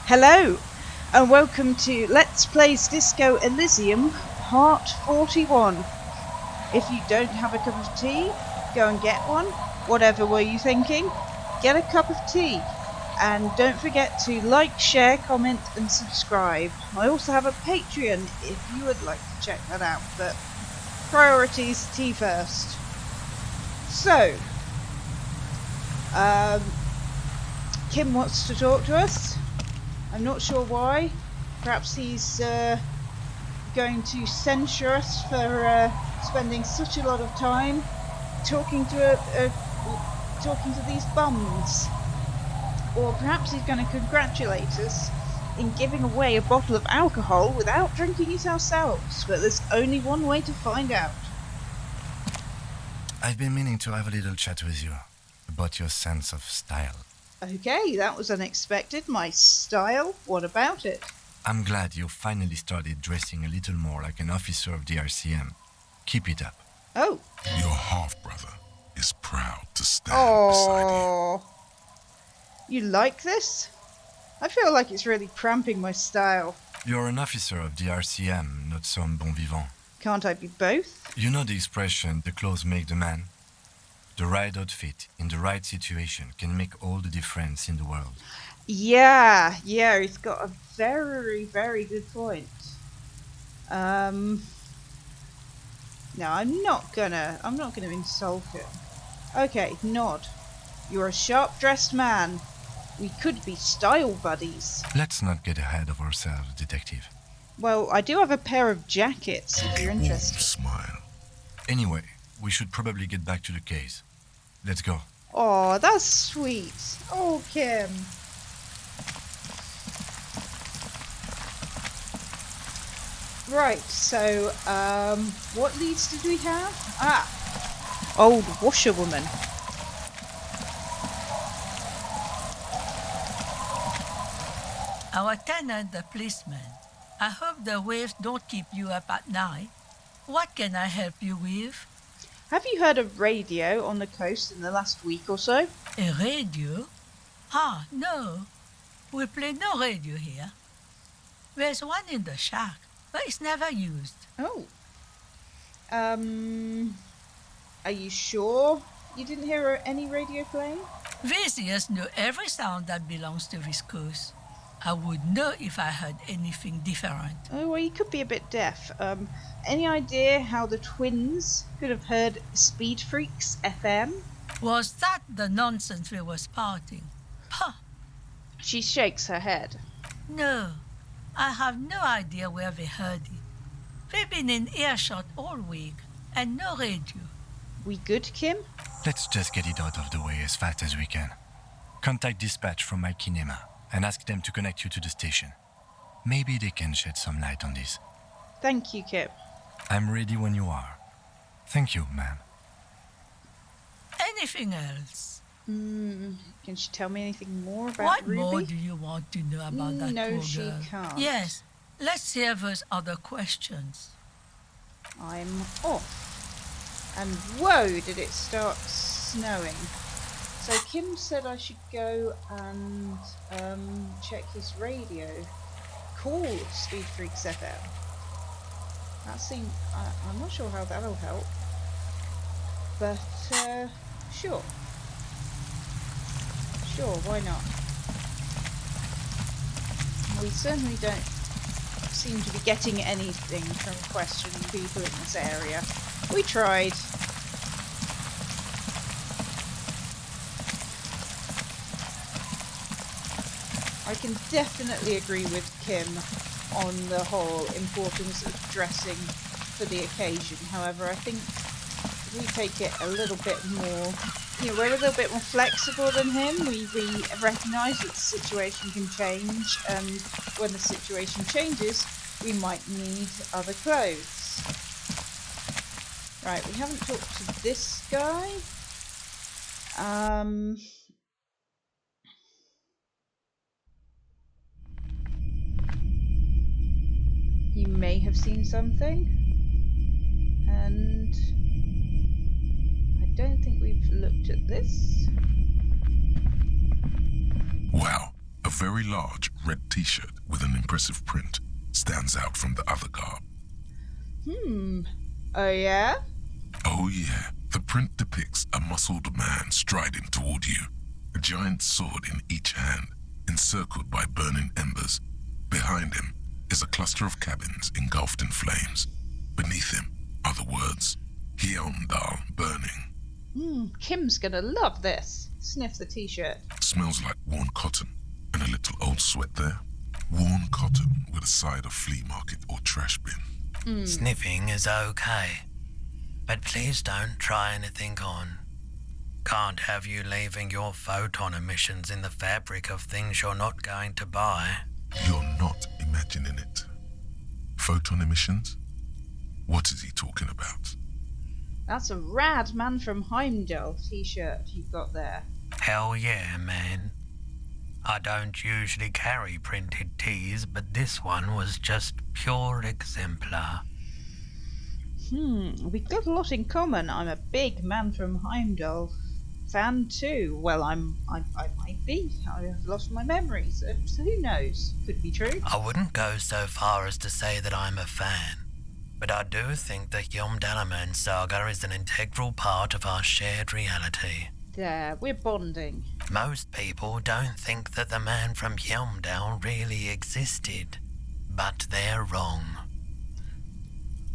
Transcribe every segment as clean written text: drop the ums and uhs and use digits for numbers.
Hello, and welcome to Let's Plays Disco Elysium, Part 41. If you don't have a cup of tea, go and get one. Whatever were you thinking? Get a cup of tea. And don't forget to like, share, comment and subscribe. I also have a Patreon if you would like to check that out, but priorities, tea first. So, Kim wants to talk to us. I'm not sure why. Perhaps he's going to censure us for spending such a lot of time talking to these bums. Or perhaps he's going to congratulate us in giving away a bottle of alcohol without drinking it ourselves. But there's only one way to find out. I've been meaning to have a little chat with you about your sense of style. Okay, that was unexpected. My style? What about it? I'm glad you finally started dressing a little more like an officer of the RCM. Keep it up. Oh. Your half-brother is proud to stand beside you. You like this? I feel like it's really cramping my style. You're an officer of the RCM, not some bon vivant. Can't I be both? You know the expression, the clothes make the man? The right outfit in the right situation can make all the difference in the world. Yeah, he's got a very, very good point. No, I'm not gonna insult him. Okay, Nod. You're a sharp-dressed man. We could be style buddies. Let's not get ahead of ourselves, detective. Well, I do have a pair of jackets if you're interested. Smile. Anyway, we should probably get back to the case. Let's go. Oh, that's sweet. Oh, Kim. Right, so, what leads did we have? Old washerwoman. Our tenant, the policeman. I hope the waves don't keep you up at night. What can I help you with? Have you heard of radio on the coast in the last week or so? A radio? Ah, no. We play no radio here. There's one in the shack, but it's never used. Oh. Are you sure you didn't hear any radio playing? Visitors know every sound that belongs to this coast. I would know if I heard anything different. Oh, well, you could be a bit deaf. Any idea how the twins could have heard Speed Freaks FM? Was that the nonsense we were spouting? Puh! She shakes her head. No, I have no idea where they heard it. They've been in earshot all week, and no radio. We good, Kim? Let's just get it out of the way as fast as we can. Contact dispatch from my kinema and ask them to connect you to the station. Maybe they can shed some light on this. Thank you, Kim. I'm ready when you are. Thank you, ma'am. Anything else? Can she tell me anything more about What Ruby? more do you want to know about that No, poor she girl? can't. Yes, let's hear those other questions. I'm off. And whoa, did it start snowing. So Kim said I should go and check his radio. Call Speed Freaks FM. That seemed... I'm not sure how that'll help. But, sure. Sure, why not? We certainly don't seem to be getting anything from questioning people in this area. We tried. I can definitely agree with Kim on the whole importance of dressing for the occasion. However, I think we take it a little bit more, we're a little bit more flexible than him. We recognise that the situation can change, and when the situation changes, we might need other clothes. Right, we haven't talked to this guy. may have seen something. And I don't think we've looked at this. Wow, a very large red t-shirt with an impressive print stands out from the other garb. Oh yeah? Oh yeah, the print depicts a muscled man striding toward you, a giant sword in each hand, encircled by burning embers. Behind him is a cluster of cabins engulfed in flames. Beneath him are the words, Heimdall burning. Kim's gonna love this. Sniff the t-shirt. Smells like worn cotton and a little old sweat there. Worn cotton with a side of flea market or trash bin. Sniffing is okay, but please don't try anything on. Can't have you leaving your photon emissions in the fabric of things you're not going to buy. You're not imagining it. Photon emissions? What is he talking about? That's a rad Man from Heimdall t-shirt you've got there. Hell yeah, man. I don't usually carry printed tees, but this one was just pure exemplar. We've got a lot in common. I'm a big Man from Heimdall fan too. Well, I might be. I've lost my memories. So who knows? Could be true. I wouldn't go so far as to say that I'm a fan, but I do think the Heimdall saga is an integral part of our shared reality. There, we're bonding. Most people don't think that the man from Heimdall really existed, but they're wrong.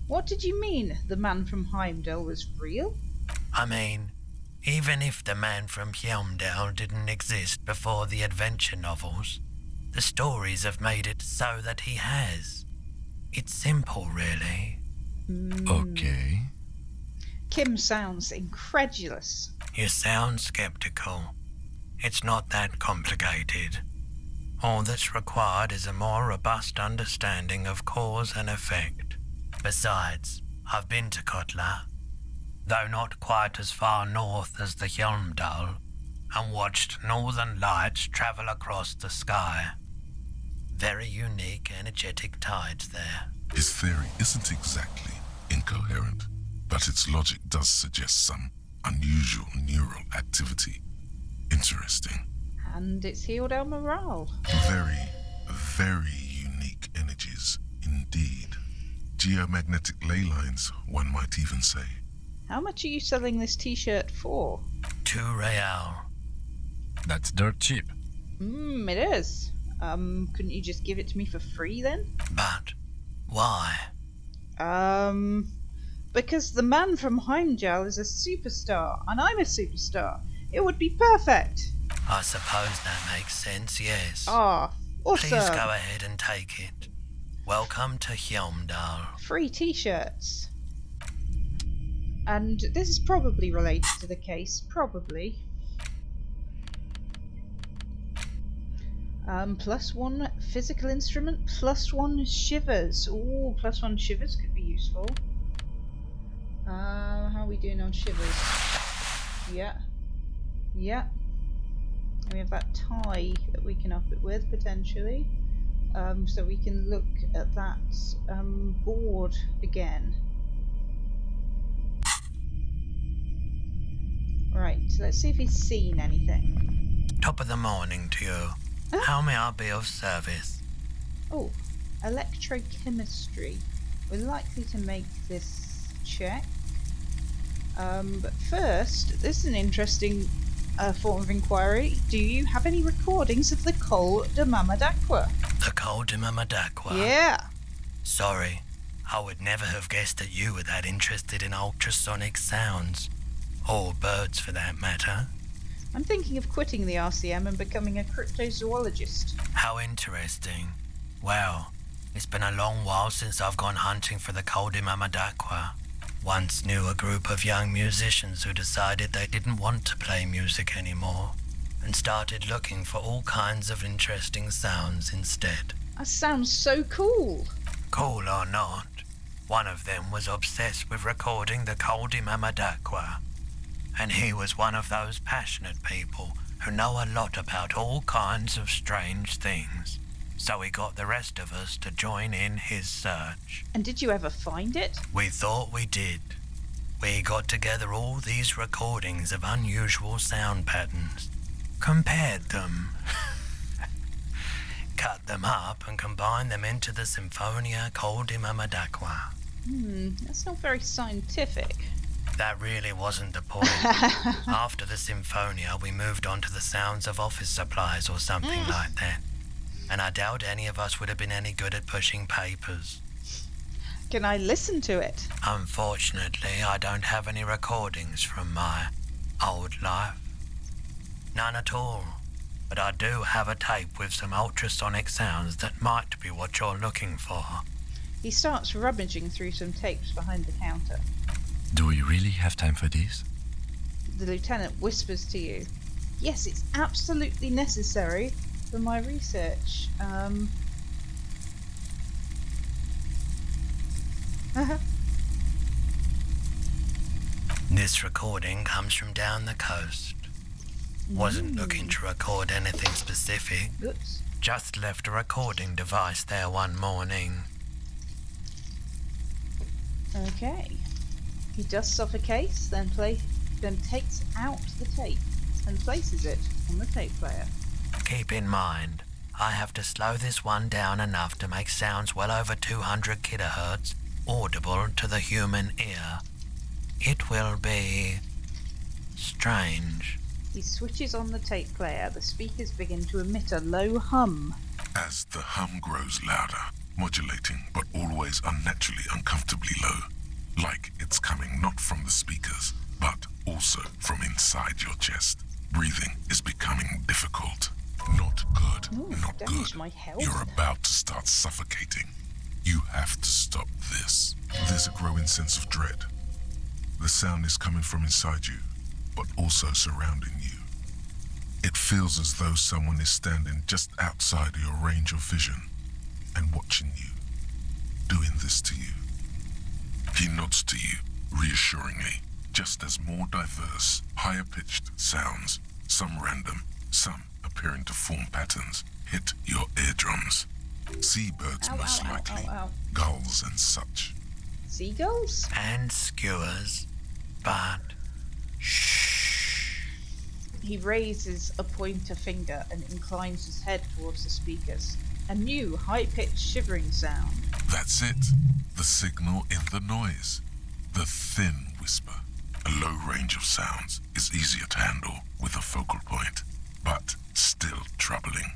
What did you mean the Man from Heimdall was real? I mean, even if the man from Heimdall didn't exist before the adventure novels, the stories have made it so that he has. It's simple, really. Okay. Kim sounds incredulous. You sound skeptical. It's not that complicated. All that's required is a more robust understanding of cause and effect. Besides, I've been to Kotla, though not quite as far north as the Heimdall, and watched northern lights travel across the sky. Very unique, energetic tides there. His theory isn't exactly incoherent, but its logic does suggest some unusual neural activity. Interesting. And it's healed our morale. Very, very unique energies indeed. Geomagnetic ley lines, one might even say. How much are you selling this t-shirt for? 2 real. That's dirt cheap. It is. Couldn't you just give it to me for free then? But why? Because the Man from Heimdall is a superstar, and I'm a superstar. It would be perfect. I suppose that makes sense, yes. Ah, awesome. Please go ahead and take it. Welcome to Heimdall. Free t-shirts. And this is probably related to the case. Probably. +1 physical instrument, +1 shivers. Ooh, +1 shivers could be useful. How are we doing on shivers? Yeah. Yeah. And we have that tie that we can up it with, potentially. So we can look at that board again. Right, let's see if he's seen anything. Top of the morning to you. How may I be of service? Oh, electrochemistry. We're likely to make this check. But first, this is an interesting form of inquiry. Do you have any recordings of the Col de Mamadaqua? The Col de Mamadaqua? Yeah. Sorry, I would never have guessed that you were that interested in ultrasonic sounds. Or birds, for that matter. I'm thinking of quitting the RCM and becoming a cryptozoologist. How interesting. Well, it's been a long while since I've gone hunting for the Col de Mamadaqua. Once knew a group of young musicians who decided they didn't want to play music anymore and started looking for all kinds of interesting sounds instead. That sounds so cool. Cool or not, one of them was obsessed with recording the Col de Mamadaqua. And he was one of those passionate people who know a lot about all kinds of strange things. so he got the rest of us to join in his search. And did you ever find it? We thought we did. We got together all these recordings of unusual sound patterns, compared them, cut them up and combined them into the Symphonia called Imamadakwa. That's not very scientific. That really wasn't the point. After the Symphonia, we moved on to the sounds of office supplies or something like that. And I doubt any of us would have been any good at pushing papers. Can I listen to it? Unfortunately, I don't have any recordings from my old life. None at all. But I do have a tape with some ultrasonic sounds that might be what you're looking for. He starts rummaging through some tapes behind the counter. Do we really have time for this? The lieutenant whispers to you, "Yes, it's absolutely necessary for my research." This recording comes from down the coast. Wasn't looking to record anything specific. Oops. Just left a recording device there one morning. Okay. He dusts off a case, then takes out the tape and places it on the tape player. Keep in mind, I have to slow this one down enough to make sounds well over 200 kilohertz audible to the human ear. It will be strange. He switches on the tape player. The speakers begin to emit a low hum. As the hum grows louder, modulating but always unnaturally uncomfortably low, like it's coming not from the speakers, but also from inside your chest. Breathing is becoming difficult. Not good. Ooh, Not damaged good. my health. You're about to start suffocating. You have to stop this. There's a growing sense of dread. The sound is coming from inside you, but also surrounding you. It feels as though someone is standing just outside of your range of vision and watching you, doing this to you. He nods to you, reassuringly, just as more diverse, higher-pitched sounds, some random, some appearing to form patterns, hit your eardrums. Seabirds most likely, gulls and such. Seagulls? And skewers, but shh. He raises a pointer finger and inclines his head towards the speakers. A new, high-pitched shivering sound. That's it. The signal in the noise. The thin whisper. A low range of sounds is easier to handle with a focal point, but still troubling.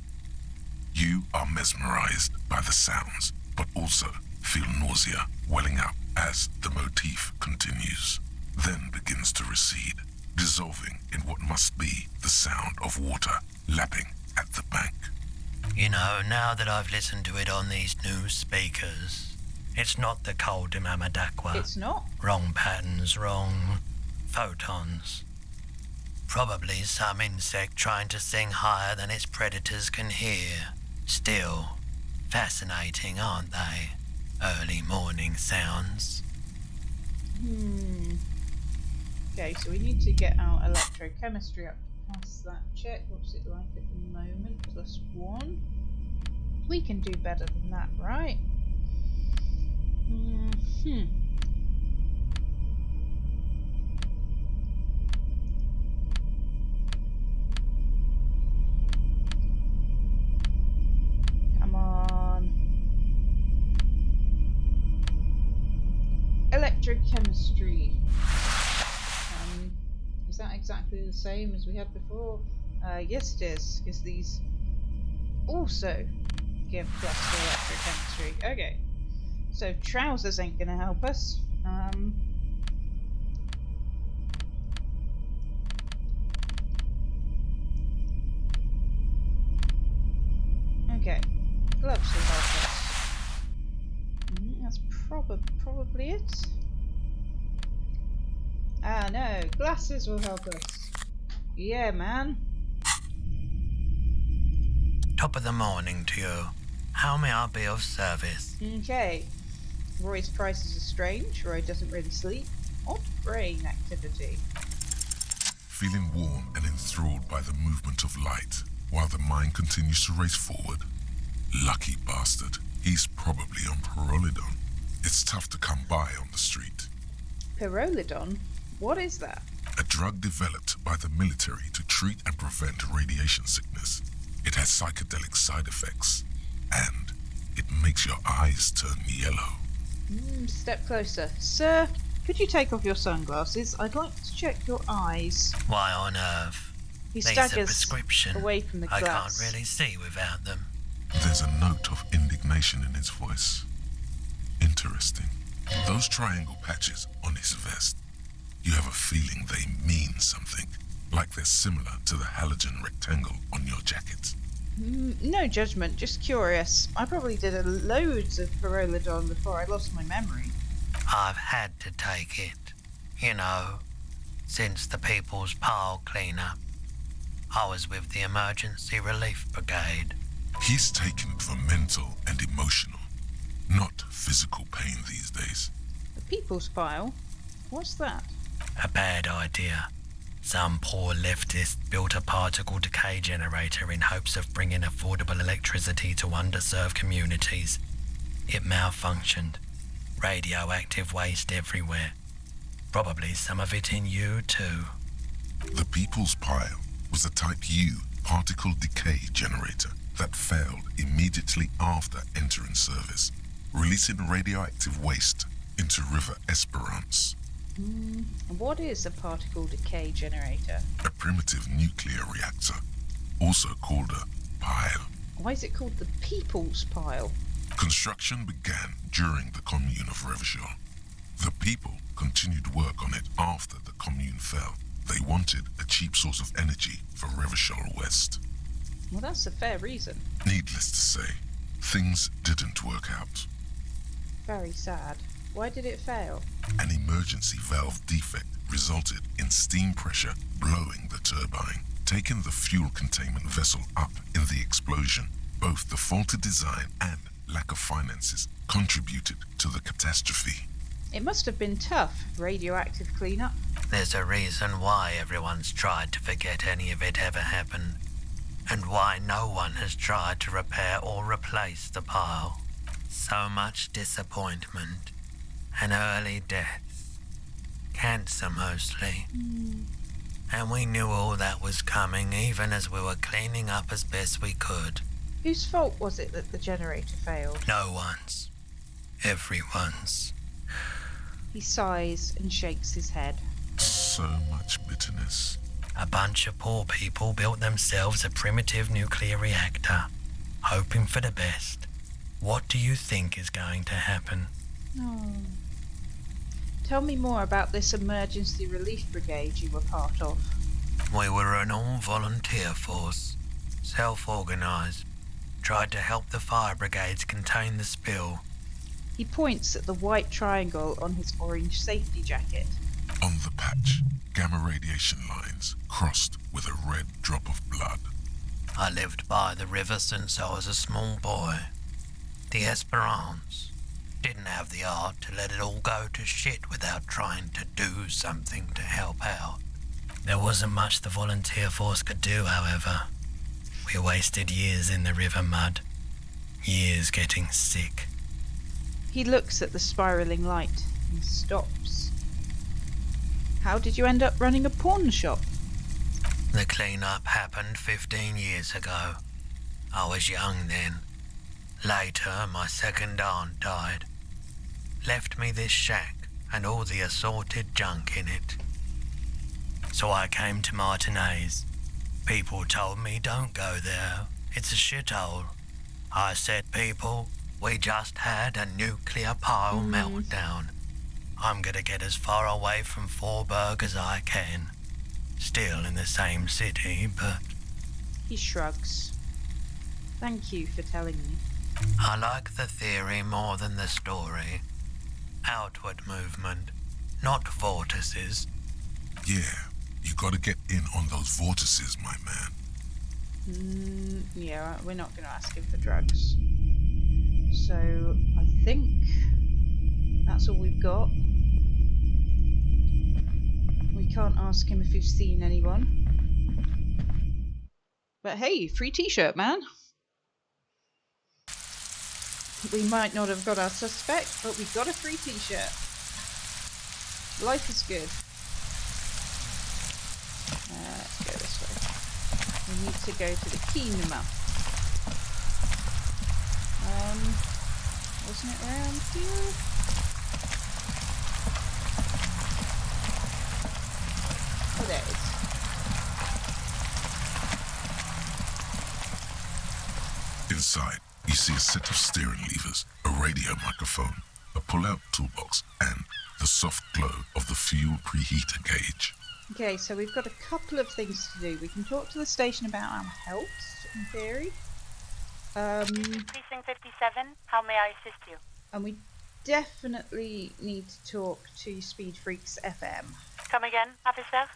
You are mesmerized by the sounds, but also feel nausea welling up as the motif continues, then begins to recede, dissolving in what must be the sound of water lapping at the bank. You know, now that I've listened to it on these new speakers, it's not the cold Imamadakwa. It's not? Wrong patterns, wrong photons. Probably some insect trying to sing higher than its predators can hear. Still, fascinating, aren't they? Early morning sounds. Okay, so we need to get our electrochemistry up to pass that check. What's it like at the moment? +1. We can do better than that, right? Come on. Electrochemistry. Is that exactly the same as we had before? Yes it is, because these also give plus for electrochemistry. Okay. So trousers ain't gonna help us. Okay. Gloves will help us. That's probably it. Ah no, glasses will help us. Yeah, man. Top of the morning to you. How may I be of service? Okay. Roy's prices are strange. Roy doesn't really sleep. Odd brain activity. Feeling warm and enthralled by the movement of light, while the mind continues to race forward, Lucky bastard. He's probably on Pyrrolidon. It's tough to come by on the street. Pyrrolidon? What is that? A drug developed by the military to treat and prevent radiation sickness. It has psychedelic side effects, and it makes your eyes turn yellow. Step closer. Sir, could you take off your sunglasses? I'd like to check your eyes. Why on earth? He These are staggers prescription. away from the I glass. can't really see without them. There's a note of indignation in his voice. Interesting. Those triangle patches on his vest, you have a feeling they mean something, like they're similar to the halogen rectangle on your jacket. No judgment, just curious. I probably did loads of Pyrrolidon before I lost my memory. I've had to take it. You know, since the People's Pile clean-up. I was with the Emergency Relief Brigade. He's taken it for mental and emotional, not physical pain these days. The People's Pile? What's that? A bad idea. Some poor leftist built a particle decay generator in hopes of bringing affordable electricity to underserved communities. It malfunctioned. Radioactive waste everywhere. Probably some of it in you too. The People's Pile was a Type U particle decay generator that failed immediately after entering service, releasing radioactive waste into River Esperance. What is a particle decay generator? A primitive nuclear reactor, also called a pile. Why is it called the People's Pile? Construction began during the Commune of Revachol. The people continued work on it after the Commune fell. They wanted a cheap source of energy for Revachol West. Well, that's a fair reason. Needless to say, things didn't work out. Very sad. Why did it fail? An emergency valve defect resulted in steam pressure blowing the turbine, taking the fuel containment vessel up in the explosion. Both the faulty design and lack of finances contributed to the catastrophe. It must have been tough, radioactive cleanup. There's a reason why everyone's tried to forget any of it ever happened, and why no one has tried to repair or replace the pile. So much disappointment and early deaths. Cancer mostly. And we knew all that was coming even as we were cleaning up as best we could. Whose fault was it that the generator failed? No one's. Everyone's. He sighs and shakes his head. So much bitterness. A bunch of poor people built themselves a primitive nuclear reactor, hoping for the best. What do you think is going to happen? Oh. Tell me more about this emergency relief brigade you were part of. We were an all-volunteer force, self-organised, tried to help the fire brigades contain the spill. He points at the white triangle on his orange safety jacket. On the patch, gamma radiation lines crossed with a red drop of blood. I lived by the river since I was a small boy. The Esperance. Didn't have the art to let it all go to shit without trying to do something to help out. There wasn't much the volunteer force could do, however. We wasted years in the river mud. Years getting sick. He looks at the spiralling light and stops. How did you end up running a pawn shop? The clean-up happened 15 years ago. I was young then. Later, my second aunt died. Left me this shack and all the assorted junk in it. So I came to Martinez. People told me don't go there. It's a shithole. I said, people, we just had a nuclear pile meltdown. I'm gonna get as far away from Forburg as I can. Still in the same city, but... He shrugs. Thank you for telling me. I like the theory more than the story. Outward movement, not vortices. Yeah, you gotta get in on those vortices, my man. Yeah, we're not going to ask him for drugs. So, I think that's all we've got. We can't ask him if he's seen anyone. But hey, free t-shirt, man. We might not have got our suspect, but we got a free t-shirt. Life is good. Let's go this way. We need to go to the Kinema. Wasn't it around here? Oh, there it is. Inside, you see a set of steering levers, a radio microphone, a pull-out toolbox, and the soft glow of the fuel preheater gauge. Okay, so we've got a couple of things to do. We can talk to the station about our health, in theory. Precinct 57, how may I assist you? And we definitely need to talk to Speed Freaks FM. Come again, officer?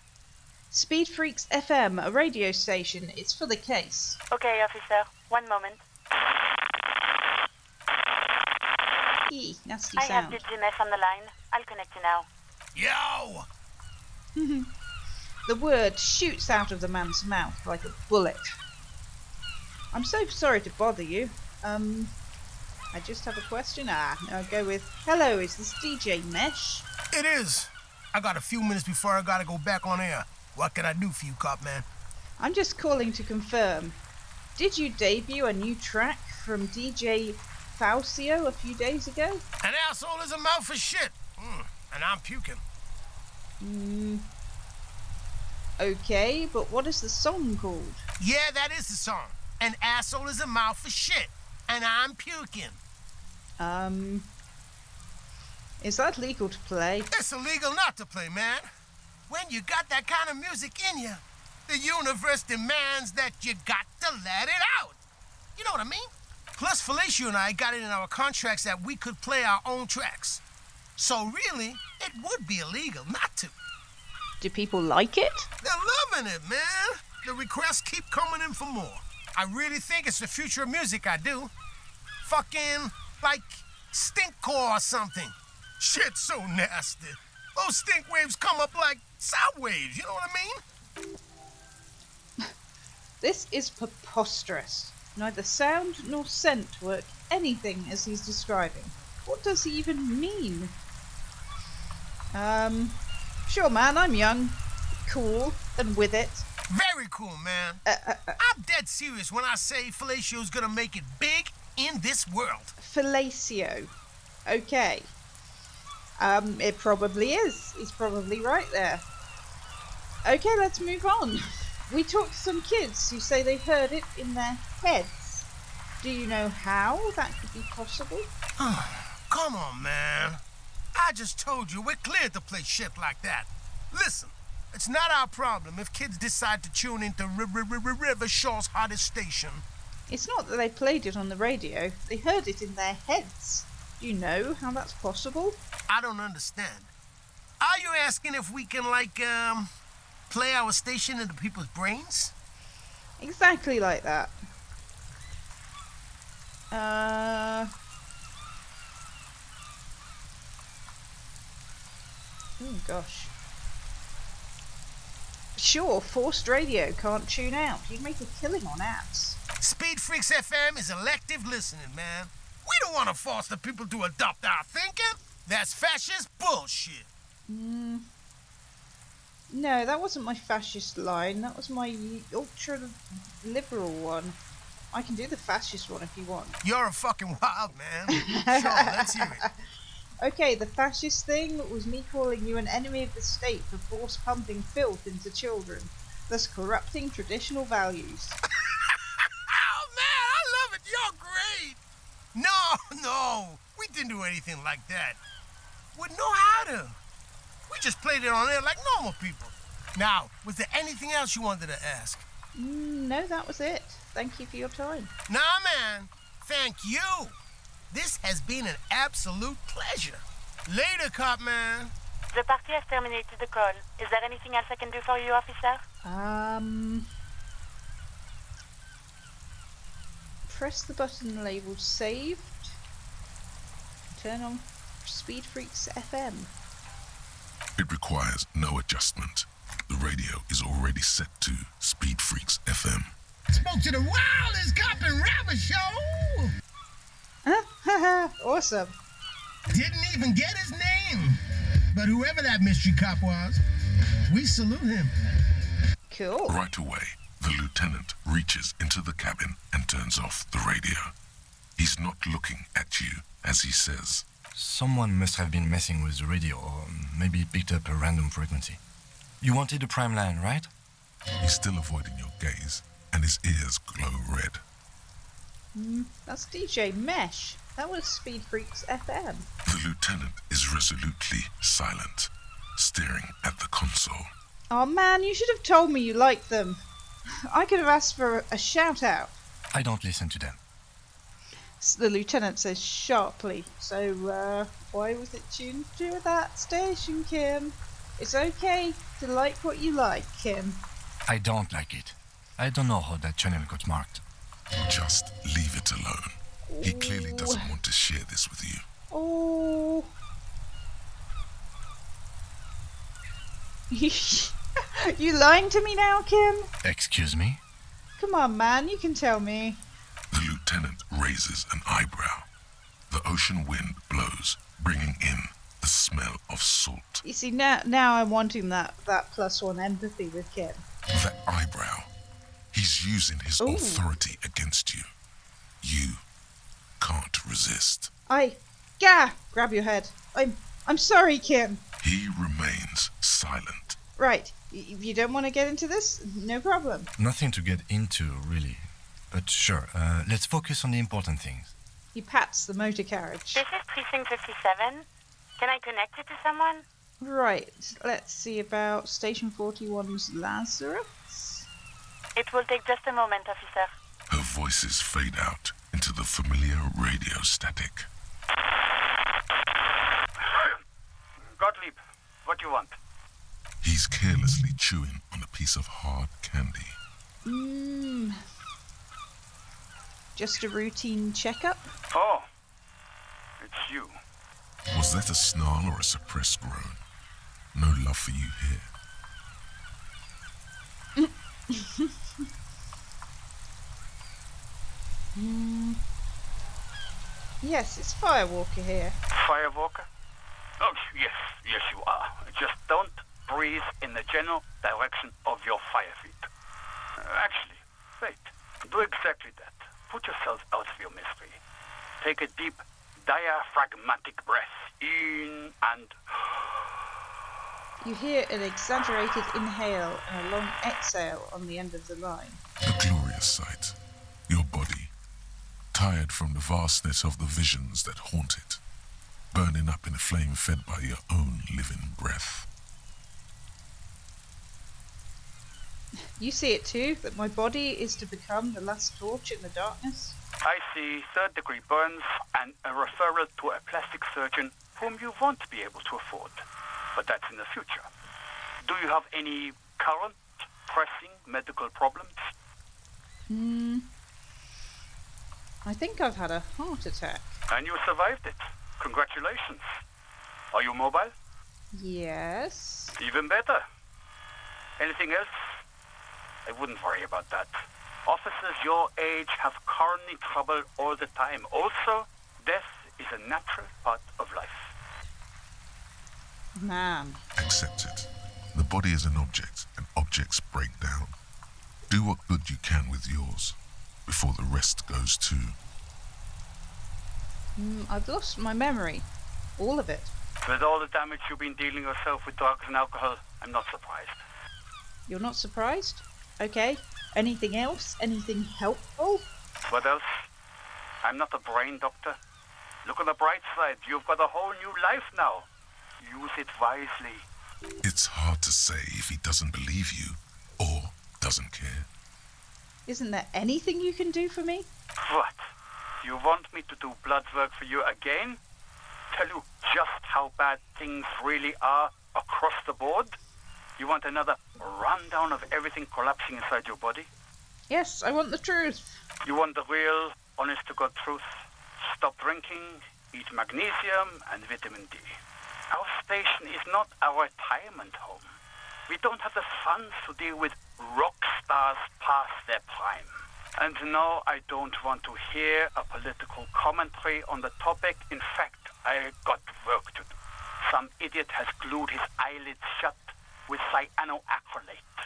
Speed Freaks FM, a radio station. It's for the case. Okay, officer. 1 moment. Eee, nasty I have sound. the GMS on the line. I'll connect you now. Yo! The word shoots out of the man's mouth like a bullet. I'm so sorry to bother you. I just have a question. I'll go with, hello, is this DJ Mesh? It is. I got a few minutes before I gotta go back on air. What can I do for you, cop man? I'm just calling to confirm. Did you debut a new track from DJ Faucio a few days ago? An asshole is a mouth for shit. And I'm puking. Okay, but what is the song called? Yeah, that is the song. An asshole is a mouth for shit. And I'm puking. Is that legal to play? It's illegal not to play, man. When you got that kind of music in you, the universe demands that you got to let it out. You know what I mean? Plus, Felicia and I got it in our contracts that we could play our own tracks. So really, it would be illegal not to. Do people like it? They're loving it, man. The requests keep coming in for more. I really think it's the future of music, I do. Fucking, like, stinkcore or something. Shit's so nasty. Those stink waves come up like sound waves, you know what I mean? This is preposterous. Neither sound nor scent work anything as he's describing. What does he even mean? Sure, man, I'm young, cool, and with it. Very cool, man. I'm dead serious when I say Fellacio's gonna make it big in this world. Fellatio. Okay. It probably is. He's probably right there. Okay, let's move on. We talked to some kids who say they heard it in their heads. Do you know how that could be possible? Come on, man. I just told you we're cleared to play shit like that. Listen, it's not our problem if kids decide to tune into River Shaw's hottest station. It's not that they played it on the radio. They heard it in their heads. Do you know how that's possible? I don't understand. Are you asking if we can, like, play our station into people's brains? Exactly like that. Oh gosh. Sure, forced radio can't tune out. You'd make a killing on ads. Speed Freaks FM is elective listening, man. We don't want to force the people to adopt our thinking. That's fascist bullshit. No, that wasn't my fascist line. That was my ultra-liberal one. I can do the fascist one if you want. You're a fucking wild man. Sure, let's hear it. Okay, the fascist thing was me calling you an enemy of the state for force pumping filth into children, thus corrupting traditional values. Oh, man, I love it. You're great. No, we didn't do anything like that. Wouldn't know how to. We just played it on air like normal people. Now, was there anything else you wanted to ask? No, that was it. Thank you for your time. Nah, man. Thank you. This has been an absolute pleasure. Later, cop man. The party has terminated the call. Is there anything else I can do for you, officer? Press the button labeled saved. Turn on Speed Freaks FM. It requires no adjustment. The radio is already set to Speed Freaks FM. Spoke to the wildest cop and rapper show. Awesome. Didn't even get his name. But whoever that mystery cop was, we salute him. Cool. Right away, the lieutenant reaches into the cabin and turns off the radio. He's not looking at you as he says, Someone must have been messing with the radio, or maybe it picked up a random frequency. You wanted the prime line, right? He's still avoiding your gaze, and his ears glow red. That's DJ Mesh. That was Speed Freaks FM. The lieutenant is resolutely silent, staring at the console. Oh man, you should have told me you liked them. I could have asked for a shout out. I don't listen to them. The lieutenant says sharply. So, why was it tuned to that station, Kim? It's okay to like what you like, Kim. I don't like it. I don't know how that channel got marked. Just leave it alone. He clearly doesn't want to share this with you. Oh. You lying to me now, Kim? Excuse me? Come on, man, you can tell me. The lieutenant raises an eyebrow. The ocean wind blows, bringing in the smell of salt. You see, now I'm wanting that +1 empathy with Kim. That eyebrow. He's using his Ooh. authority against you. You can't resist. Grab your head. I'm sorry, Kim. He remains silent. Right, if you don't want to get into this, no problem. Nothing to get into, really. But sure, let's focus on the important things. He pats the motor carriage. This is Precinct 57. Can I connect you to someone? Right, let's see about Station 41's Lazarus. It will take just a moment, officer. Her voices fade out into the familiar radio static. Gottlieb, what do you want? He's carelessly chewing on a piece of hard candy. Just a routine checkup? Oh, it's you. Was that a snarl or a suppressed groan? No love for you here. Yes, it's Firewalker here. Firewalker? Oh, yes, you are. Just don't breathe in the general direction of your fire feet. Actually, wait. Do exactly that. Put yourself out of your misery. Take a deep, diaphragmatic breath in and... You hear an exaggerated inhale and a long exhale on the end of the line. A glorious sight. Your body, tired from the vastness of the visions that haunt it, burning up in a flame fed by your own living breath. You see it too, that my body is to become the last torch in the darkness? I see third-degree burns and a referral to a plastic surgeon whom you won't be able to afford. But that's in the future. Do you have any current, pressing medical problems? I think I've had a heart attack. And you survived it. Congratulations. Are you mobile? Yes. Even better. Anything else? I wouldn't worry about that. Officers your age have coronary trouble all the time. Also, death is a natural part of life. Man. Accept it. The body is an object, and objects break down. Do what good you can with yours, before the rest goes too. I've lost my memory. All of it. With all the damage you've been dealing yourself with drugs and alcohol, I'm not surprised. You're not surprised? Okay. Anything else? Anything helpful? What else? I'm not a brain doctor. Look on the bright side. You've got a whole new life now. Use it wisely. It's hard to say if he doesn't believe you, or doesn't care. Isn't there anything you can do for me? What? You want me to do blood work for you again? Tell you just how bad things really are across the board? You want another rundown of everything collapsing inside your body? Yes, I want the truth. You want the real, honest-to-God truth? Stop drinking, eat magnesium and vitamin D. Our station is not a retirement home. We don't have the funds to deal with rock stars past their prime. And no, I don't want to hear a political commentary on the topic. In fact, I got work to do. Some idiot has glued his eyelids shut with cyanoacrylate.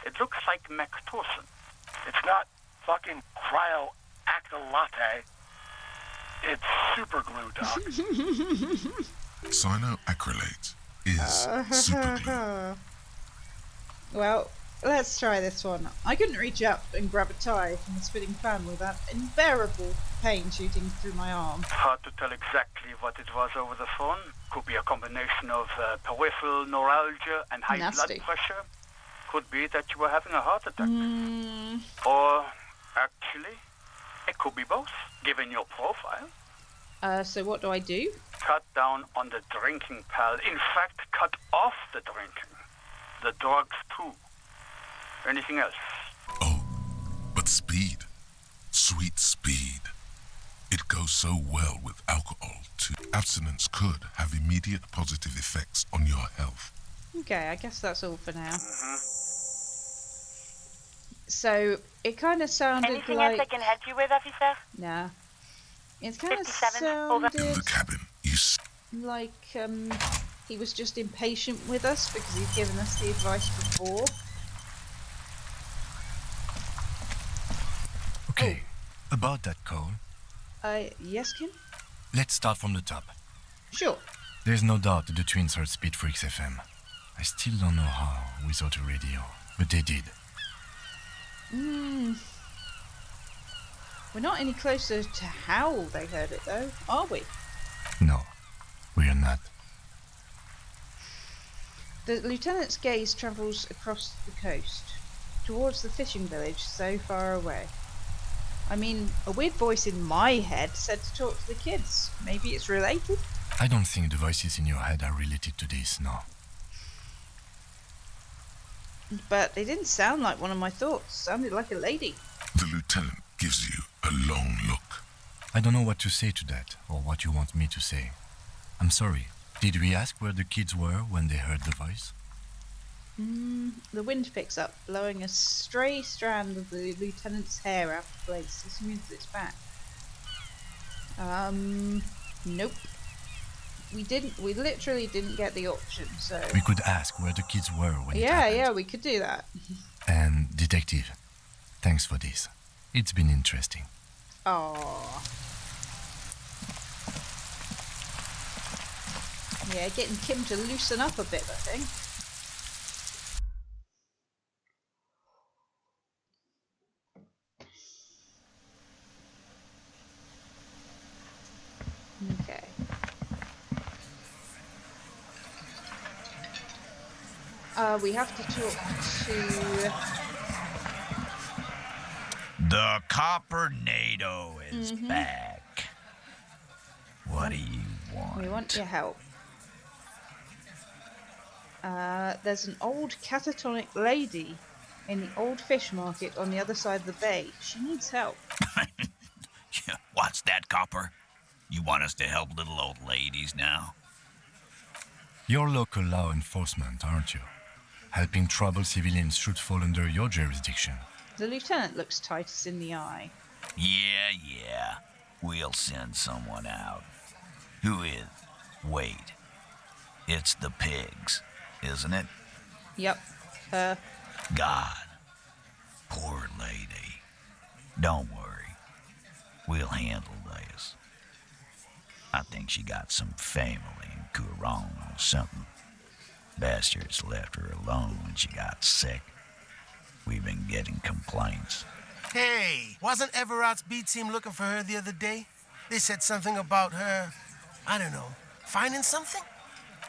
It looks like Mactorson. It's not fucking cryoacrylate. It's super glue, Doc. Cyanoacrylate is superglue. Well, let's try this one. I couldn't reach up and grab a tie from the spinning fan with that unbearable pain shooting through my arm. Hard to tell exactly what it was over the phone. Could be a combination of peripheral neuralgia and high Nasty. blood pressure. Could be that you were having a heart attack. Or, actually, it could be both, given your profile. So what do I do? Cut down on the drinking, pal. In fact, cut off the drinking. The drugs, too. Anything else? Oh, but speed. Sweet speed. It goes so well with alcohol, too. Abstinence could have immediate positive effects on your health. Okay, I guess that's all for now. So, it kind of sounded Anything like... else I can help you with, officer? Nah. It kind of 57, over. sounded In the cabin, like he was just impatient with us because he'd given us the advice before. Okay, about that call, Yes, Kim? let's start from the top. Sure. There's no doubt that the twins heard Speed Freaks FM. I still don't know how without a radio, but they did. We're not any closer to how they heard it, though, are we? No, we are not. The lieutenant's gaze travels across the coast, towards the fishing village so far away. I mean, a weird voice in my head said to talk to the kids. Maybe it's related? I don't think the voices in your head are related to this, no. But they didn't sound like one of my thoughts. Sounded like a lady. the lieutenant gives you a long look. I don't know what to say to that, or what you want me to say. I'm sorry. Did we ask where the kids were when they heard the voice? The wind picks up, blowing a stray strand of the lieutenant's hair out of place as soon as it's back. Nope. We literally didn't get the option, so... We could ask where the kids were when it Yeah, happened. yeah, we could do that. And, Detective, thanks for this. It's been interesting. Aww. Yeah, getting Kim to loosen up a bit, I think. Okay. We have to talk to... The Coppernado is back. What do you want? We want your help. There's an old catatonic lady in the old fish market on the other side of the bay. She needs help. What's that, Copper? You want us to help little old ladies now? You're local law enforcement, aren't you? Helping troubled civilians should fall under your jurisdiction. The lieutenant looks Titus in the eye. Yeah. We'll send someone out. Who is? Wait. It's the pigs, isn't it? Yep. Her. God. Poor lady. Don't worry. We'll handle this. I think she got some family in Courant or something. Bastards left her alone when she got sick. We've been getting complaints. Hey, wasn't Everett's B team looking for her the other day? They said something about her, I don't know, finding something?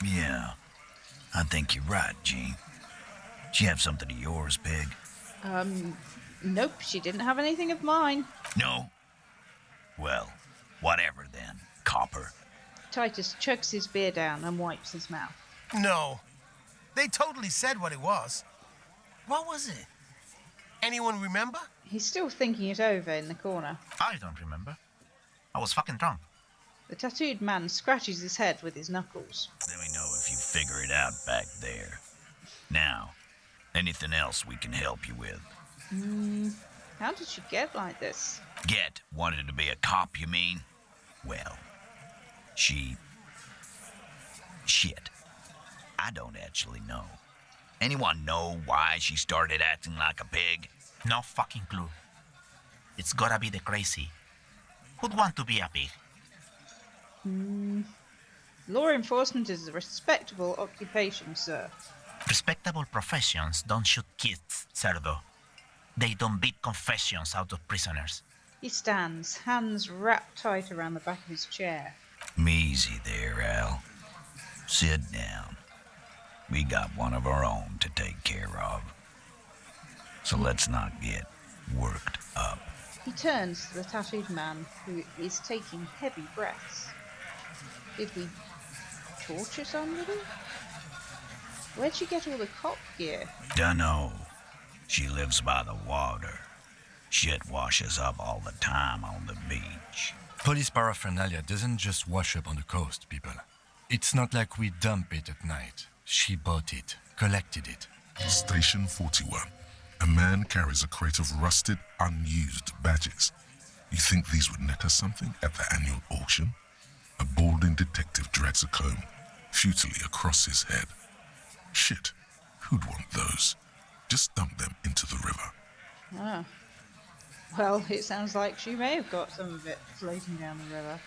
Yeah, I think you're right, Gene. She have something of yours, Pig? Nope, she didn't have anything of mine. No? Well, whatever then, Copper. Titus chugs his beer down and wipes his mouth. No. They totally said what it was. What was it? Anyone remember? He's still thinking it over in the corner. I don't remember. I was fucking drunk. The tattooed man scratches his head with his knuckles. Let me know if you figure it out back there. Now, anything else we can help you with? How did she get like this? Wanted to be a cop, you mean? Well, shit. I don't actually know. Anyone know why she started acting like a pig? No fucking clue. It's gotta be the crazy. Who'd want to be a pig? Law enforcement is a respectable occupation, sir. Respectable professions don't shoot kids, Cerdo. They don't beat confessions out of prisoners. He stands, hands wrapped tight around the back of his chair. Easy there, Al. Sit down. We got one of our own to take care of. So let's not get worked up. He turns to the tattooed man, who is taking heavy breaths. Did we torture somebody? Where'd you get all the cop gear? Dunno. She lives by the water. Shit washes up all the time on the beach. Police paraphernalia doesn't just wash up on the coast, people. It's not like we dump it at night. She bought it, collected it. Station 41. A man carries a crate of rusted, unused badges. You think these would net us something at the annual auction? A balding detective drags a comb futilely across his head. Shit, who'd want those? Just dump them into the river. Ah. Well, it sounds like she may have got some of it floating down the river.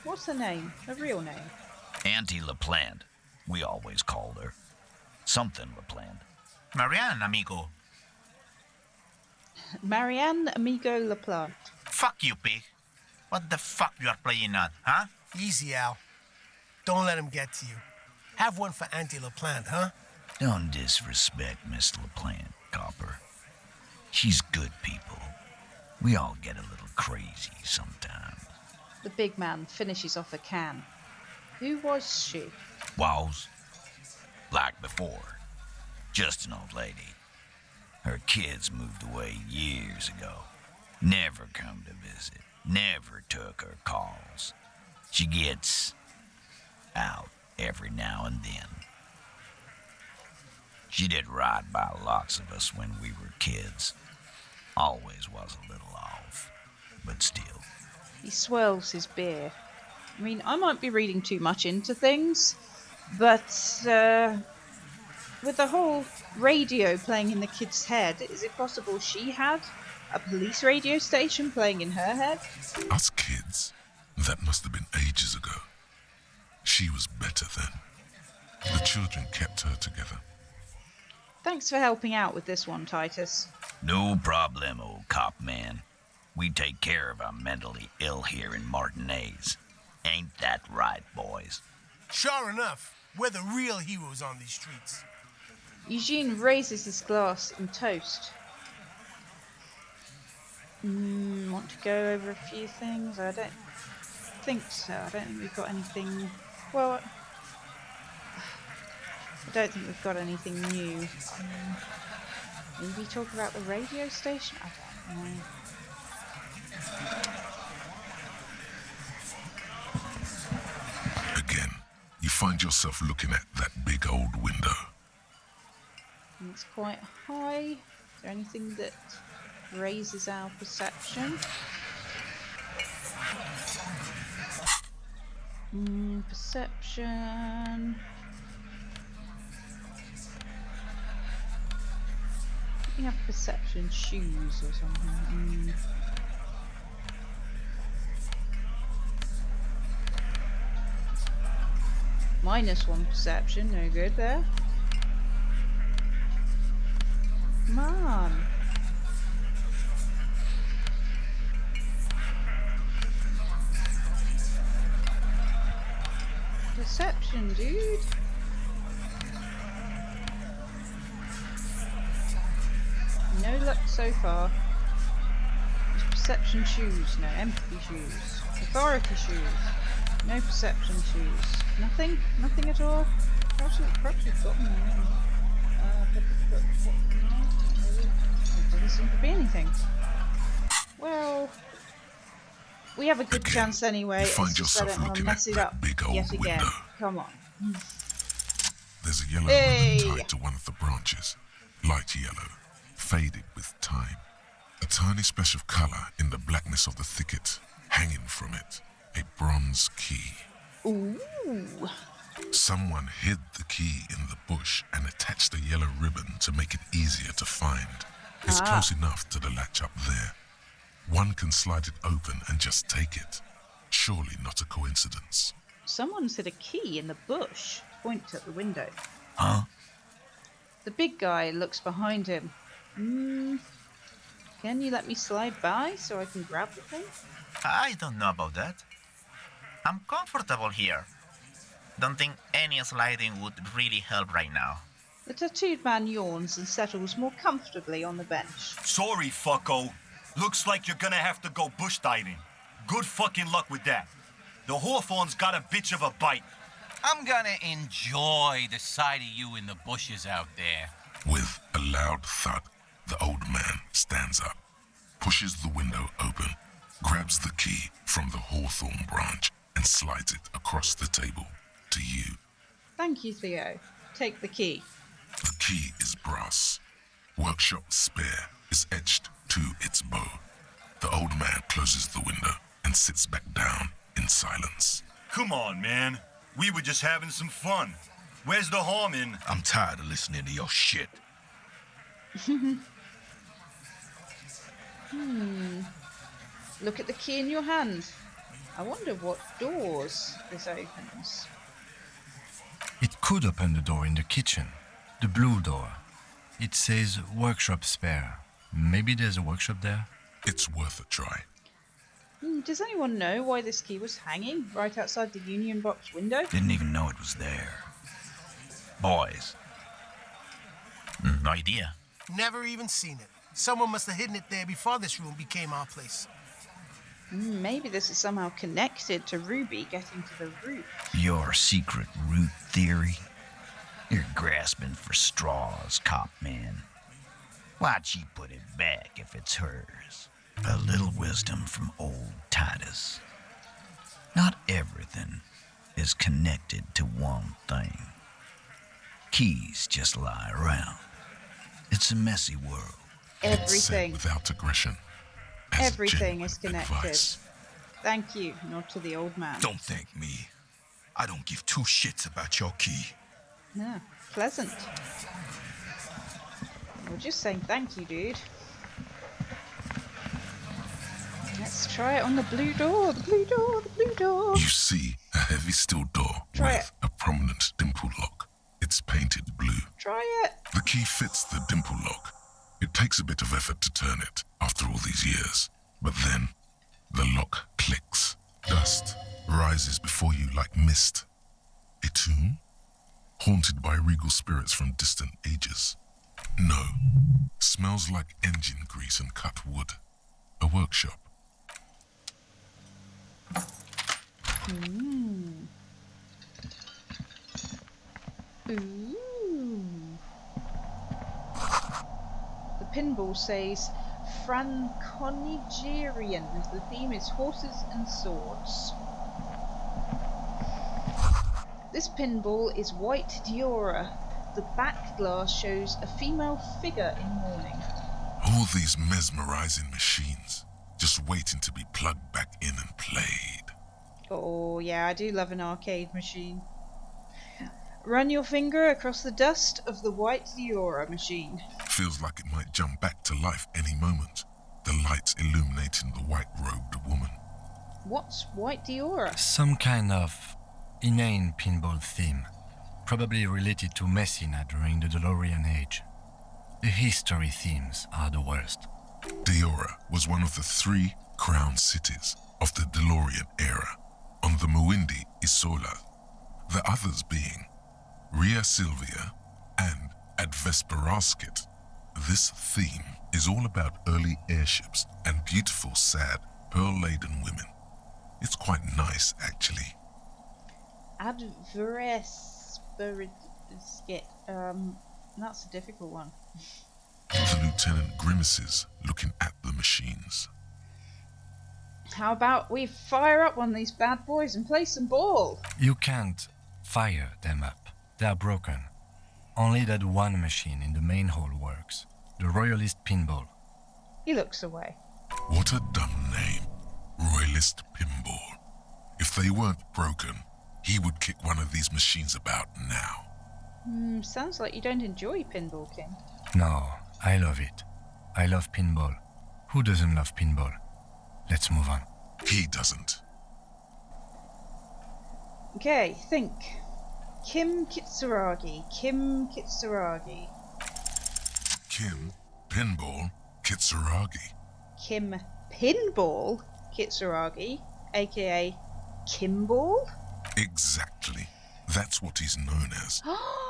What's her name? Her real name? Auntie LaPlante. We always called her. Something LaPlante. Marianne, amigo. Marianne Amigo LaPlante. Fuck you, pig. What the fuck you are playing at, huh? Easy, Al. Don't let him get to you. Have one for Auntie LaPlante, huh? Don't disrespect Miss LaPlante, copper. She's good people. We all get a little crazy sometimes. The big man finishes off a can. Who was she? Was. Like before. Just an old lady. Her kids moved away years ago. Never come to visit. Never took her calls. She gets out every now and then. She did right by lots of us when we were kids. Always was a little off, but still. He swirls his beer. I mean, I might be reading too much into things, but with the whole radio playing in the kid's head, is it possible she had a police radio station playing in her head? Us kids? That must have been ages ago. She was better then. The children kept her together. Thanks for helping out with this one, Titus. No problem, old cop man. We take care of our mentally ill here in Martinez. Ain't that right, boys? Sure enough, we're the real heroes on these streets. Eugene raises his glass in toast. Want to go over a few things? I don't think so. I don't think we've got anything... Well, I don't think we've got anything new. Maybe talk about the radio station? I don't know. Again, you find yourself looking at that big old window. It's quite high. Is there anything that raises our perception? Perception. We have perception shoes or something. -1 perception, no good there. Come on. Perception, dude. No luck so far. There's perception shoes, no empathy shoes. Authority shoes. No perception shoes. Nothing? Nothing at all? Perhaps we've got them. There doesn't seem to be anything. Well, we have a good chance anyway. You find It's just I yourself don't want to looking mess at it that up big old yet again. window. Come on. There's a yellow Hey! ribbon tied to one of the branches. Light yellow, faded with time. A tiny splash of color in the blackness of the thicket, hanging from it, a bronze key. Ooh. Someone hid the key in the bush and attached a yellow ribbon to make it easier to find. It's close enough to the latch up there. One can slide it open and just take it. Surely not a coincidence. Someone's hid a key in the bush. Points at the window. Huh? The big guy looks behind him. Can you let me slide by so I can grab the thing? I don't know about that. I'm comfortable here. Don't think any sliding would really help right now. The tattooed man yawns and settles more comfortably on the bench. Sorry, fucko. Looks like you're gonna have to go bush diving. Good fucking luck with that. The hawthorn's got a bitch of a bite. I'm gonna enjoy the sight of you in the bushes out there. With a loud thud, the old man stands up, pushes the window open, grabs the key from the hawthorn branch, and slides it across the table to you. Thank you, Theo. Take the key. The key is brass. Workshop spare is etched to its bow. The old man closes the window and sits back down in silence. Come on, man. We were just having some fun. Where's the harm in? I'm tired of listening to your shit. Look at the key in your hand. I wonder what doors this opens. It could open the door in the kitchen. The blue door. It says workshop spare. Maybe there's a workshop there? It's worth a try. Does anyone know why this key was hanging right outside the Union Box window? Didn't even know it was there. Boys. No idea. Never even seen it. Someone must have hidden it there before this room became our place. Maybe this is somehow connected to Ruby getting to the roof. Your secret root theory? You're grasping for straws, cop man. Why'd she put it back if it's hers? A little wisdom from old Titus. Not everything is connected to one thing. Keys just lie around. It's a messy world. Everything. Without aggression. Everything is connected. Advice. Thank you, not to the old man. Don't thank me. I don't give two shits about your key. Yeah, pleasant. We're just saying thank you, dude. Let's try it on the blue door, the blue door, the blue door. You see a heavy steel door with a prominent dimple lock. It's painted blue. Try it. The key fits the dimple lock. It takes a bit of effort to turn it after all these years. But then, the lock clicks. Dust rises before you like mist. A tomb? Haunted by regal spirits from distant ages. No. Smells like engine grease and cut wood. A workshop. Ooh. The pinball says Franconigerian. The theme is horses and swords. This pinball is white Diora. The back glass shows a female figure in mourning. All these mesmerizing machines, just waiting to be plugged back in and played. Oh yeah, I do love an arcade machine. Run your finger across the dust of the white Diora machine. Feels like it might jump back to life any moment. The lights illuminating the white-robed woman. What's white Diora? Some kind of inane pinball theme. Probably related to Messina during the DeLorean age. The history themes are the worst. Diora was one of the 3 crown cities of the DeLorean era on the Muindi Isola, the others being Ria Silvia and Advesperasket. This theme is all about early airships and beautiful, sad, pearl-laden women. It's quite nice, actually. Advesperasket. That's a difficult one. The lieutenant grimaces looking at the machines. How about we fire up one of these bad boys and play some ball? You can't fire them up. They are broken. Only that one machine in the main hall works. The Royalist pinball. He looks away. What a dumb name. Royalist Pinball. If they weren't broken, he would kick one of these machines about now. Sounds like you don't enjoy pinball, King. No, I love it. I love pinball. Who doesn't love pinball? Let's move on. He doesn't. Okay, think. Kim Kitsuragi. Kim Kitsuragi. Kim Pinball Kitsuragi. Kim Pinball Kitsuragi, aka Kimball? Exactly. That's what he's known as.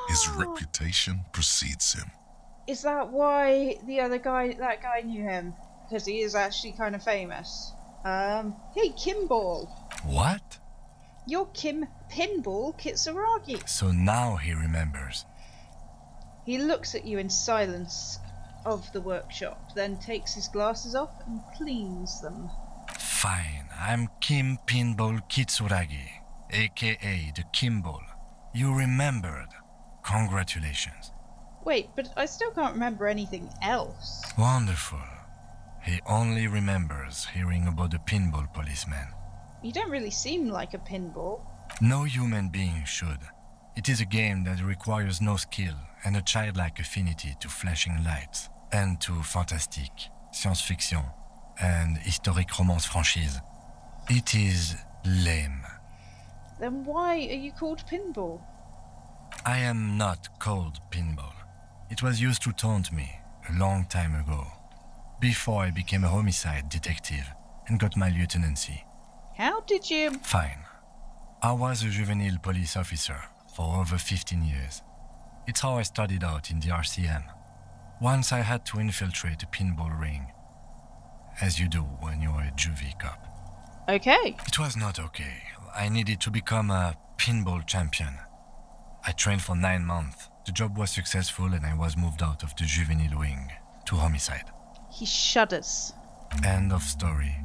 His reputation precedes him. Is that why that guy knew him? Because he is actually kind of famous. Hey, Kimball. What? You're Kim Pinball Kitsuragi. So now he remembers. He looks at you in silence of the workshop, then takes his glasses off and cleans them. Fine, I'm Kim Pinball Kitsuragi, aka the Kimball. You remembered. Congratulations. Wait, but I still can't remember anything else. Wonderful. He only remembers hearing about the pinball policeman. You don't really seem like a pinball. No human being should. It is a game that requires no skill and a childlike affinity to flashing lights and to fantastique, science-fiction, and historic romance franchise. It is lame. Then why are you called Pinball? I am not called Pinball. It was used to taunt me a long time ago, before I became a homicide detective and got my lieutenancy. How did you... Fine. I was a juvenile police officer for over 15 years. It's how I started out in the RCM. Once I had to infiltrate a pinball ring, as you do when you're a juvie cop. Okay. It was not okay. I needed to become a pinball champion. I trained for 9 months. The job was successful and I was moved out of the juvenile wing to homicide. He shudders. End of story.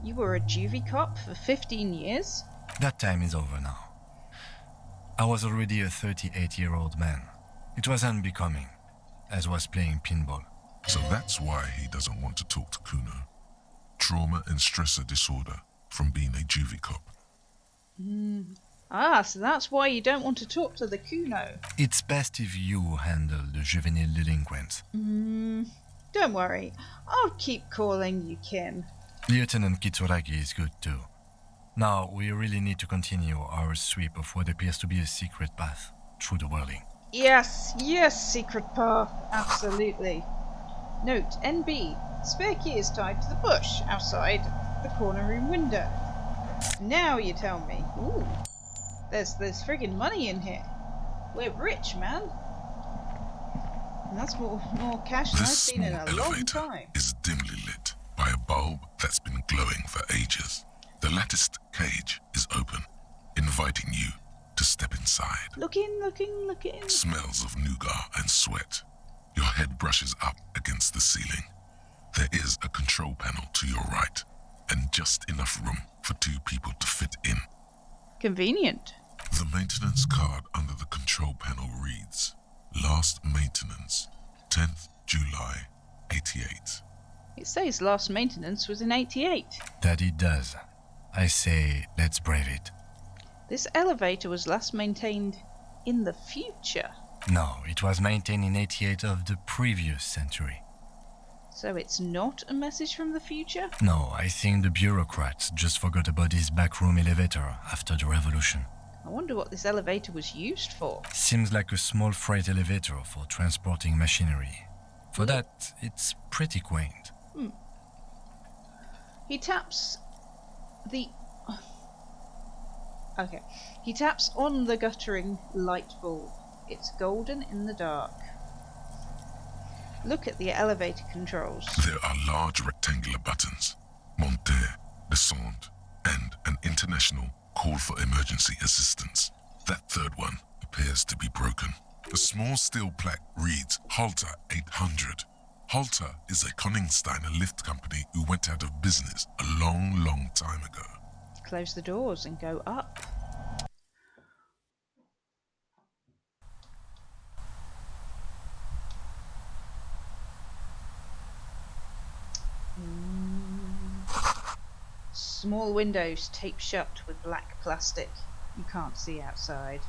You were a juvie cop for 15 years? That time is over now. I was already a 38-year-old man. It was unbecoming, as was playing pinball. So that's why he doesn't want to talk to Kuno. Trauma and stressor disorder from being a juvie cop. So that's why you don't want to talk to the Kuno. It's best if you handle the juvenile delinquents. Don't worry. I'll keep calling you Kim. Lieutenant Kitsuragi is good too. Now, we really need to continue our sweep of what appears to be a secret path through the whirling. Yes, secret path. Absolutely. Note, NB. Spare key is tied to the bush outside the corner room window. Now you tell me. Ooh. There's friggin' money in here. We're rich, man. And that's more cash than I've This seen in small a long elevator time. is dimly lit by a bulb that's been glowing for ages. The latticed cage is open, inviting you to step inside. Look in. Smells of nougat and sweat. Your head brushes up against the ceiling. There is a control panel to your right, and just enough room for 2 people to fit in. Convenient. The maintenance card under the control panel reads, Last maintenance, 10th July, 88. It says last maintenance was in 88. That it does. I say, let's brave it. This elevator was last maintained in the future. No, it was maintained in 88 of the previous century. So it's not a message from the future? No, I think the bureaucrats just forgot about this backroom elevator after the revolution. I wonder what this elevator was used for. Seems like a small freight elevator for transporting machinery. For that, it's pretty quaint. He taps the... Okay. He taps on the guttering light bulb. It's golden in the dark. Look at the elevator controls. There are large rectangular buttons, monter, descente, and an international call for emergency assistance. That third one appears to be broken. The small steel plaque reads Halter 800. Halter is a Koningsteiner lift company who went out of business a long time ago. Close the doors and go up. Small windows taped shut with black plastic. You can't see outside.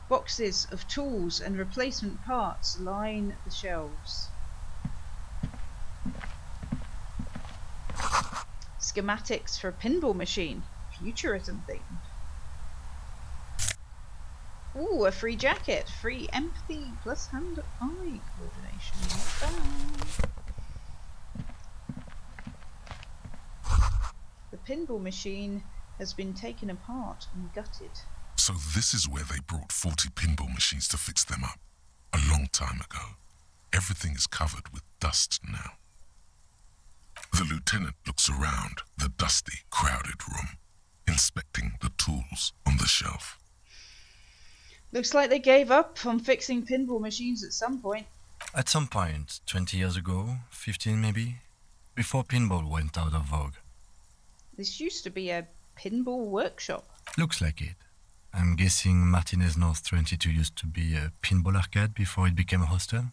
Boxes of tools and replacement parts line the shelves. Schematics for a pinball machine. Futurism themed. Ooh, a free jacket. Free empathy plus hand-eye coordination. Not bad. The pinball machine has been taken apart and gutted. So this is where they brought 40 pinball machines to fix them up. A long time ago. Everything is covered with dust now. The lieutenant looks around the dusty, crowded room, inspecting the tools on the shelf. Looks like they gave up on fixing pinball machines at some point. At some point, 20 years ago, 15 maybe, before pinball went out of vogue. This used to be a pinball workshop. Looks like it. I'm guessing Martinez North 22 used to be a pinball arcade before it became a hostel.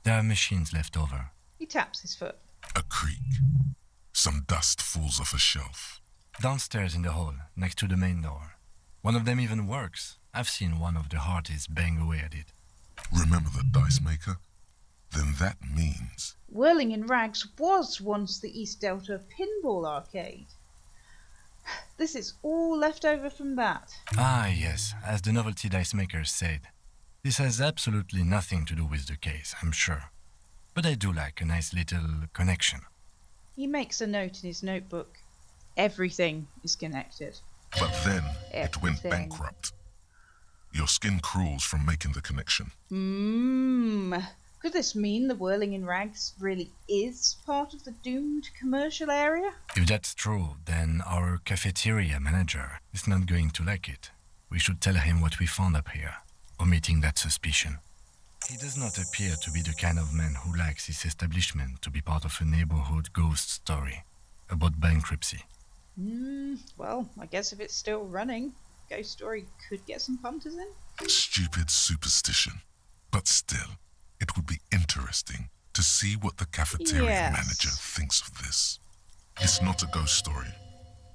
There are machines left over. He taps his foot. A creak. Some dust falls off a shelf. Downstairs in the hall, next to the main door. One of them even works. I've seen one of the hearties bang away at it. Remember the dice maker? Then that means... Whirling in Rags was once the East Delta Pinball Arcade. This is all left over from that. Ah, yes, as the novelty dice makers said. This has absolutely nothing to do with the case, I'm sure. But I do like a nice little connection. He makes a note in his notebook. Everything is connected. But then it went bankrupt. Your skin crawls from making the connection. Could this mean the Whirling in Rags really is part of the doomed commercial area? If that's true, then our cafeteria manager is not going to like it. We should tell him what we found up here, omitting that suspicion. He does not appear to be the kind of man who likes his establishment to be part of a neighborhood ghost story about bankruptcy. Well, I guess if it's still running, ghost story could get some punters in. Stupid superstition. But still, it would be interesting to see what the cafeteria manager thinks of this. It's not a ghost story.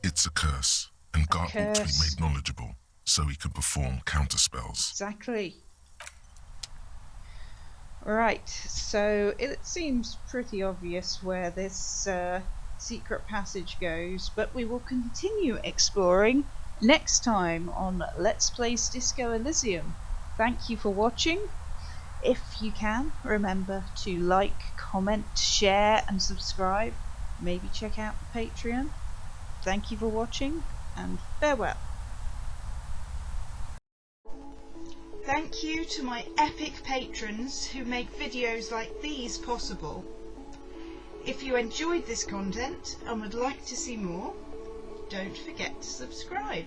It's a curse, and Gart ought to be made knowledgeable so he can perform counterspells. Exactly. Right, so it seems pretty obvious where this secret passage goes, but we will continue exploring next time on Let's Play Disco Elysium. Thank you for watching. If you can, remember to like, comment, share and subscribe. Maybe check out the Patreon. Thank you for watching, and farewell. Thank you to my epic patrons who make videos like these possible. If you enjoyed this content and would like to see more, don't forget to subscribe.